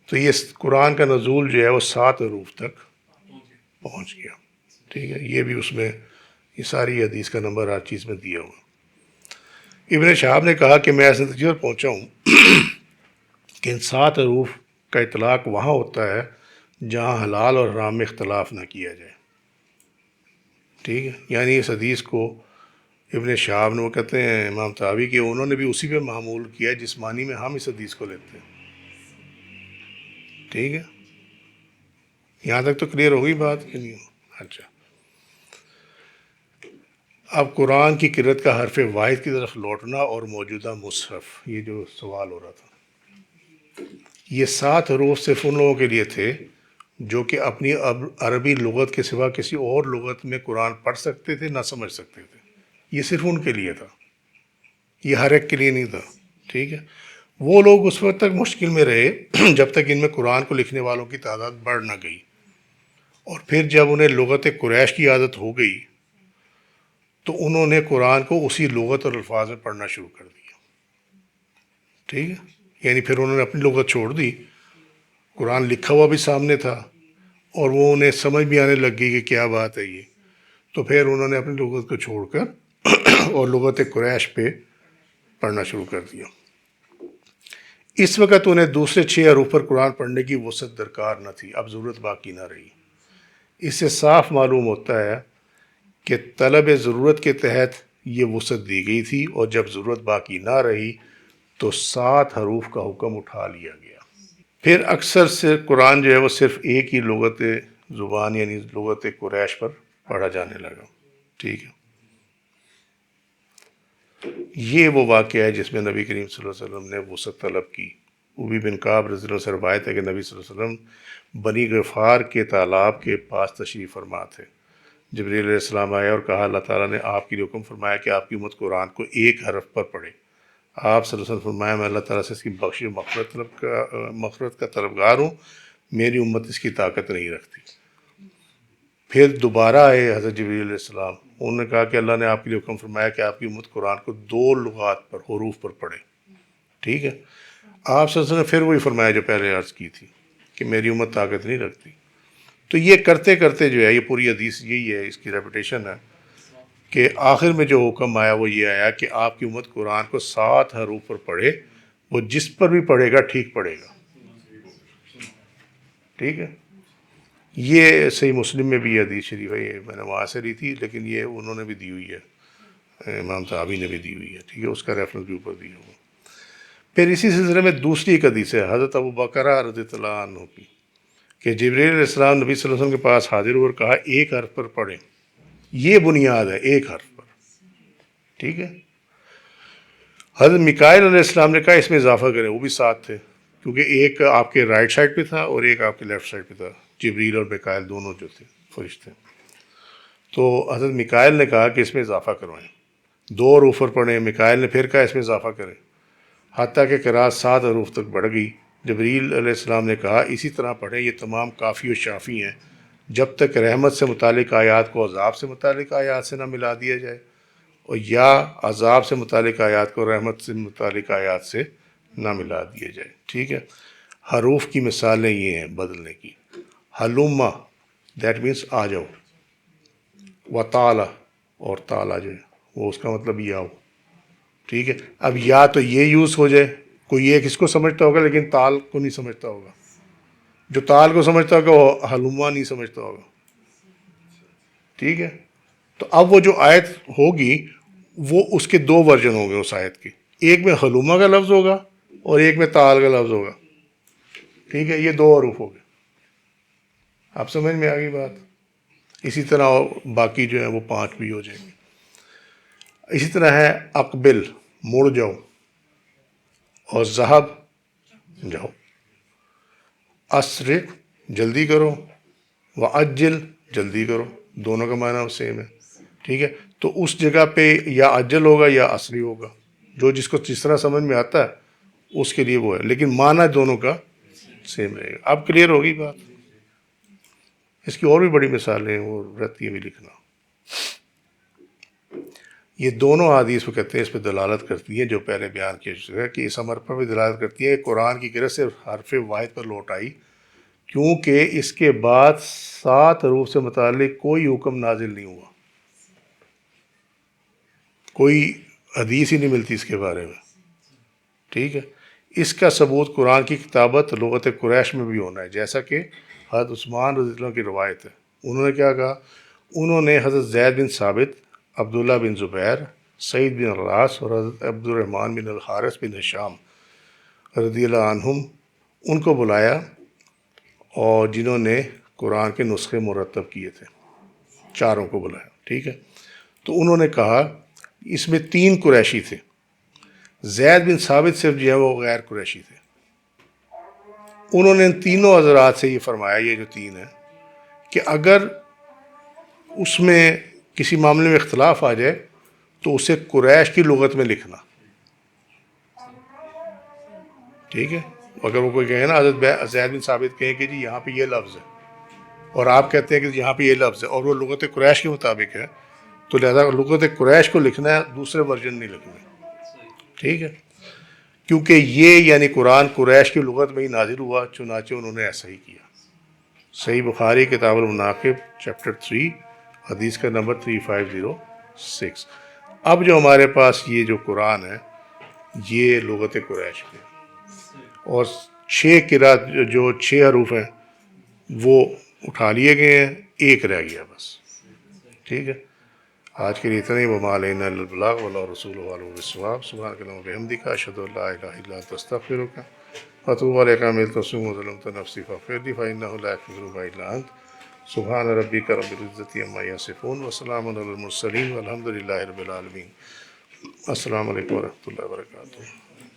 تو یہ قرآن کا نزول جو ہے وہ 7 حروف تک پہنچ گیا. ٹھیک ہے, یہ بھی اس میں یہ ساری حدیث کا نمبر ہر چیز میں دیا ہوا. ابن شہاب نے کہا کہ میں اس نتیجے پر پہنچا ہوں کہ ان 7 حروف کا اطلاق وہاں ہوتا ہے جہاں حلال اور حرام میں اختلاف نہ کیا جائے. ٹھیک ہے, یعنی اس حدیث کو ابن شہاب نے, وہ کہتے ہیں امام طحاوی کہ انہوں نے بھی اسی پہ معمول کیا جس معنی میں ہم اس حدیث کو لیتے ہیں. ٹھیک ہے, یہاں تک تو کلیئر ہوگی بات کہ نہیں؟ اچھا, اب قرآن کی قرأت کا حرف واحد کی طرف لوٹنا اور موجودہ مصحف, یہ جو سوال ہو رہا تھا, یہ 7 حروف صرف ان لوگوں کے لیے تھے جو کہ اپنی عربی لغت کے سوا کسی اور لغت میں قرآن پڑھ سکتے تھے نہ سمجھ سکتے تھے. یہ صرف ان کے لیے تھا, یہ ہر ایک کے لیے نہیں تھا. ٹھیک ہے, وہ لوگ اس وقت تک مشکل میں رہے جب تک ان میں قرآن کو لکھنے والوں کی تعداد بڑھ نہ گئی, اور پھر جب انہیں لغت قریش کی عادت ہو گئی تو انہوں نے قرآن کو اسی لغت اور الفاظ میں پڑھنا شروع کر دیا. ٹھیک ہے, یعنی پھر انہوں نے اپنی لغت چھوڑ دی, قرآن لکھا ہوا بھی سامنے تھا اور وہ انہیں سمجھ بھی آنے لگ گئی کہ کیا بات ہے یہ, تو پھر انہوں نے اپنی لغت کو چھوڑ کر اور لغت قریش پہ پڑھنا شروع کر دیا. اس وقت انہیں دوسرے 6 حروف پر قرآن پڑھنے کی وسعت درکار نہ تھی, اب ضرورت باقی نہ رہی. اس سے صاف معلوم ہوتا ہے کہ طلب ضرورت کے تحت یہ وسعت دی گئی تھی, اور جب ضرورت باقی نہ رہی تو 7 حروف کا حکم اٹھا لیا گیا. پھر اکثر سے قرآن جو ہے وہ صرف ایک ہی لغت زبان یعنی لغت قریش پر پڑھا جانے لگا. ٹھیک ہے، یہ وہ واقعہ ہے جس میں نبی کریم صلی اللہ علیہ وسلم نے وسعت طلب کی۔ ابی بن کعب رضی اللہ عنہ سے روایت ہے کہ نبی صلی اللہ علیہ وسلم بنی غفار کے تالاب کے پاس تشریف فرما تھے۔ جبریل علیہ السلام آیا اور کہا اللہ تعالیٰ نے آپ کے لیے حکم فرمایا کہ آپ کی امت قرآن کو ایک حرف پر پڑھے۔ آپ صلی اللہ علیہ وسلم فرمایا میں اللہ تعالیٰ سے اس کی بخشش و مغفرت کا طلبگار ہوں، میری امت اس کی طاقت نہیں رکھتی۔ پھر دوبارہ آئے حضرت جبریل علیہ السلام، انہوں نے کہا کہ اللہ نے آپ کے لیے حکم فرمایا کہ آپ کی امت قرآن کو 2 لغات پر، حروف پر پڑھے۔ ٹھیک ہے، آپ صلی اللہ علیہ وسلم نے پھر وہی فرمایا جو پہلے عرض کی تھی کہ میری امت طاقت نہیں رکھتی۔ تو یہ کرتے کرتے جو ہے، یہ پوری حدیث یہی ہے، اس کی ریپیٹیشن ہے کہ آخر میں جو حکم آیا وہ یہ آیا کہ آپ کی امت قرآن کو 7 حروف پر پڑھے، وہ جس پر بھی پڑھے گا ٹھیک پڑھے گا۔ ٹھیک ہے، یہ صحیح مسلم میں بھی یہ حدیث شریف ہے، یہ میں نے وہاں سے لی تھی، لیکن یہ انہوں نے بھی دی ہوئی ہے، امام صحابی نے بھی دی ہوئی ہے۔ ٹھیک ہے، اس کا ریفرنس بھی اوپر دیا ہوا۔ پھر اسی سلسلے میں دوسری ایک حدیث ہے حضرت ابو بکر رضی اللہ عنہ کی، کہ جبریل علیہ السلام نبی صلی اللہ علیہ وسلم کے پاس حاضر ہوئے اور کہا ایک حرف پر پڑھیں، یہ بنیاد ہے، ایک حرف پر۔ ٹھیک ہے، حضرت میکائیل علیہ السلام نے کہا اس میں اضافہ کریں، وہ بھی 7 تھے، کیونکہ ایک آپ کے رائٹ سائڈ پہ تھا اور ایک آپ کے لیفٹ سائڈ پہ تھا، جبریل اور میکائیل دونوں جو تھے فرشتے۔ تو حضرت میکائیل نے کہا کہ اس میں اضافہ کروائیں، 2 حروف پر پڑھیں۔ میکائیل نے پھر کہا اس میں اضافہ کریں، حتیٰ کہ قرأت 7 حروف تک بڑھ گئی۔ جبریل علیہ السلام نے کہا اسی طرح پڑھیں، یہ تمام کافی و شافی ہیں، جب تک رحمت سے متعلق آیات کو عذاب سے متعلق آیات سے نہ ملا دیا جائے، اور یا عذاب سے متعلق آیات کو رحمت سے متعلق آیات سے نہ ملا دیا جائے۔ ٹھیک ہے، حروف کی مثالیں یہ ہیں بدلنے کی۔ حلومہ دیٹ مینس آ جاؤ، و تعالی، اور تعالی جو ہے وہ اس کا مطلب یا ہو۔ ٹھیک ہے، اب یا تو یہ یوز ہو جائے، کوئی ایک اس کو سمجھتا ہوگا لیکن تال کو نہیں سمجھتا ہوگا، جو تال کو سمجھتا ہوگا وہ حلومہ نہیں سمجھتا ہوگا۔ ٹھیک ہے، تو اب وہ جو آیت ہوگی وہ اس کے 2 ورژن ہوں گے اس آیت کے، ایک میں حلومہ کا لفظ ہوگا اور ایک میں تال کا لفظ ہوگا۔ ٹھیک ہے، یہ 2 حروف ہو گئے۔ آپ سمجھ میں آ گئی بات؟ اسی طرح باقی جو ہیں وہ 5 بھی ہو جائیں گے۔ اسی طرح ہے اقبل، مڑ جاؤ، اور ذہب، جاؤ، اسرق، جلدی کرو، وعجل، جلدی کرو، دونوں کا معنی سیم ہے۔ ٹھیک ہے، تو اس جگہ پہ یا اجل ہوگا یا اسری ہوگا، جو جس کو جس طرح سمجھ میں آتا ہے اس کے لیے وہ ہے، لیکن معنی دونوں کا سیم رہے گا۔ اب کلیئر ہوگی بات؟ اس کی اور بھی بڑی مثالیں ہیں، وہ رہتی ہے بھی لکھنا۔ یہ دونوں حدیث وہ کہتے ہیں اس پہ دلالت کرتی ہیں جو پہلے بیان کیا ہے کہ اس امر پر بھی دلالت کرتی ہے کہ قرآن کی قرأت صرف حرف واحد پر لوٹ آئی، کیونکہ اس کے بعد 7 حروف سے متعلق کوئی حکم نازل نہیں ہوا، کوئی حدیث ہی نہیں ملتی اس کے بارے میں۔ ٹھیک ہے، اس کا ثبوت قرآن کی کتابت لغت قریش میں بھی ہونا ہے، جیسا کہ حضرت عثمان رضی اللہ عنہ کی روایت ہے۔ انہوں نے کیا کہا؟ انہوں نے حضرت زید بن ثابت، عبداللہ بن زبیر، سعید بن العاص اور حضرت عبد الرحمن بن الحارث بن ہشام رضی اللہ عنہم ان کو بلایا، اور جنہوں نے قرآن کے نسخے مرتب کیے تھے، چاروں کو بلایا۔ ٹھیک ہے، تو انہوں نے کہا اس میں 3 قریشی تھے، زید بن ثابت صرف جو ہے وہ غیر قریشی تھے۔ انہوں نے ان تینوں حضرات سے یہ فرمایا، یہ جو 3 ہیں، کہ اگر اس میں کسی معاملے میں اختلاف آ جائے تو اسے قریش کی لغت میں لکھنا۔ ٹھیک ہے، اگر وہ کوئی کہے نا، حضرت زید بن ثابت کہیں کہ جی یہاں پہ یہ لفظ ہے، اور آپ کہتے ہیں کہ یہاں پہ یہ لفظ ہے، اور وہ لغت قریش کے مطابق ہے، تو لہذا لغت قریش کو لکھنا ہے، دوسرے ورژن نہیں لکھنے۔ ٹھیک ہے، کیونکہ یہ یعنی قرآن قریش کی لغت میں ہی نازل ہوا، چنانچہ انہوں نے ایسا ہی کیا۔ صحیح بخاری کتاب المناقب چیپٹر 3 حدیث کا نمبر 3506۔ اب جو ہمارے پاس یہ جو قرآن ہے یہ لغت قریش کے، اور 6 قرأت جو 6 حروف ہیں وہ اٹھا لیے گئے ہیں، ایک رہ گیا بس۔ ٹھیک ہے، آج کے لیے اتنا ہی۔ وما علینا الا البلاغ واللہ رسولہ علیہ بالصواب۔ سبحانک اللہم وبحمدک، اشہد ان لا الہ الا انت، استغفرک واتوب الیک۔ عملت وظلمت نفسی فاغفر لی فانہ لا یغفر الذنوب الا انت سبحان ربک رب العزت عما یصفون وسلام علی المرسلین والحمد للہ رب العالمین۔ السلام علیکم ورحمۃ اللہ وبرکاتہ۔